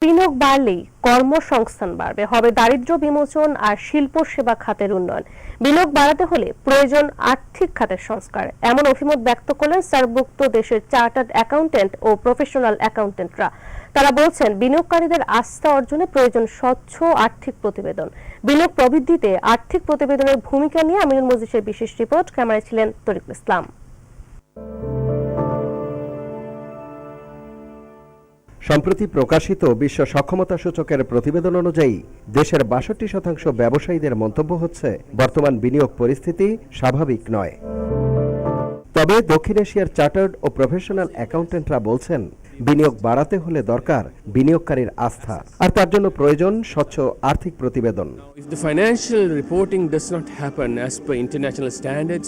বিনিয়োগ বাড়লেই কর্মসংস্থান বাড়বে, হবে দারিদ্র্য বিমোচন আর শিল্প সেবা খাতের উন্নয়ন। বিনিয়োগ বাড়াতে হলে প্রয়োজন আর্থিক খাতের সংস্কার, এমন অভিমত ব্যক্ত করলেন সার্কভুক্ত দেশের চার্টার্ড অ্যাকাউন্ট্যান্ট ও প্রফেশনাল অ্যাকাউন্ট্যান্টরা। তারা বলছেন, বিনিয়োগকারীদের আস্থা অর্জনে প্রয়োজন স্বচ্ছ আর্থিক প্রতিবেদন। বিনিয়োগ প্রবৃদ্ধিতে আর্থিক প্রতিবেদনের ভূমিকা নিয়ে আমিনুল মজিদের বিশেষ রিপোর্ট। ক্যামেরায় ছিলেন তরিকুল ইসলাম। সম্প্রতি প্রকাশিত বিশ্ব সক্ষমতা সূচকের প্রতিবেদন অনুযায়ী দেশের ৬২% ব্যবসায়ীদের মন্তব্য হচ্ছে, বর্তমান বিনিয়োগ পরিস্থিতি স্বাভাবিক নয়। তবে দক্ষিণ এশিয়ার চার্টার্ড ও প্রফেশনাল অ্যাকাউন্ট্যান্টরা বলছেন, বিনিয়োগ বাড়াতে হলে দরকার বিনিয়োগকারীর আস্থা, আর তার জন্য প্রয়োজন স্বচ্ছ আর্থিক প্রতিবেদন। If the financial reporting does not happen as per international standards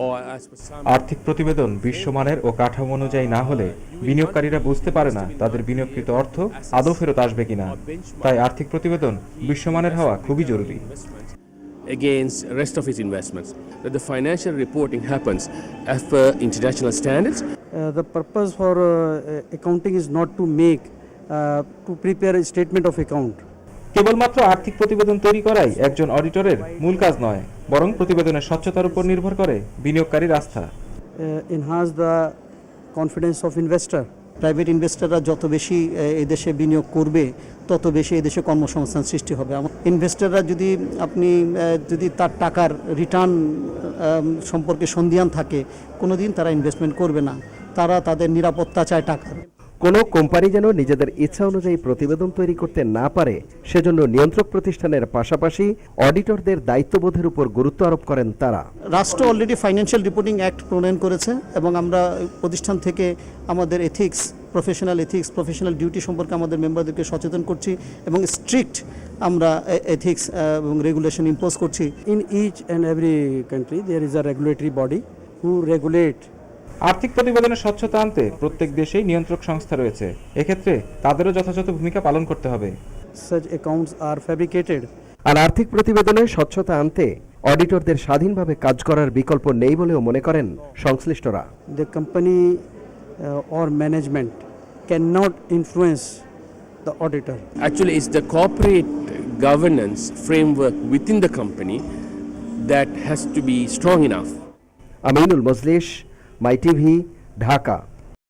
or as per some আর্থিক প্রতিবেদন বিশ্বমানের ও কাঠামো অনুযায়ী না হলে বিনিয়োগকারীরা বুঝতে পারে না তাদের বিনিয়োগকৃত অর্থ আদৌ ফেরত আসবে কিনা। তাই আর্থিক প্রতিবেদন বিশ্বমানের হওয়া খুবই জরুরি। against rest of its investments, that the financial reporting happens as per international standards. The purpose for accounting is not to prepare a statement of account. কেবলমাত্র আর্থিক প্রতিবেদন তৈরি করাই একজন অডিটরের মূল কাজ নয়, বরং প্রতিবেদনের স্বচ্ছতার উপর নির্ভর করে বিনিয়োগকারীর আস্থা। Enhance the confidence of investor. Private ইনভেস্টররা যত বেশি এদেশে বিনিয়োগ করবে, তত বেশি এদেশে কর্মসংস্থান সৃষ্টি হবে। ইনভেস্টররা যদি তার টাকার রিটার্ন সম্পর্কে সন্দিহান থাকে, কোনোদিন তারা ইনভেস্টমেন্ট করবে না। তারা তাদের নিরাপত্তা চায় টাকার। কোনো কোম্পানি যেন নিজেদের ইচ্ছা অনুযায়ী প্রতিবেদন তৈরি করতে না পারে, সেজন্য নিয়ন্ত্রক প্রতিষ্ঠানের পাশাপাশি অডিটরদের দায়িত্ববোধের উপর গুরুত্ব আরোপ করেন তারা। রাষ্ট্র অলরেডি ফাইন্যান্সিয়াল রিপোর্টিং অ্যাক্ট প্রণয়ন করেছে এবং আমরা প্রতিষ্ঠান থেকে আমাদের প্রফেশনাল ডিউটি সম্পর্কে আমাদের মেম্বারদেরকে সচেতন করছি এবং স্ট্রিক্ট আমরা এথিক্স এবং রেগুলেশন ইম্পোজ করছি। In each and every country there is a regulatory body who regulate. আর্থিক প্রতিবেদনের স্বচ্ছতা আনতে প্রত্যেক দেশেই নিয়ন্ত্রক সংস্থা রয়েছে, এক্ষেত্রে তাদেরও যথাযথ ভূমিকা পালন করতে হবে। Such accounts are fabricated. আর আর্থিক প্রতিবেদনে স্বচ্ছতা আনতে অডিটরদের স্বাধীনভাবে কাজ করার বিকল্প নেই বলেও মনে করেন সংশ্লিষ্টরা। The company or management cannot influence the auditor. Actually, it's the corporate governance framework within the company that has to be strong enough. Aminul Majlis, my TV, Dhaka.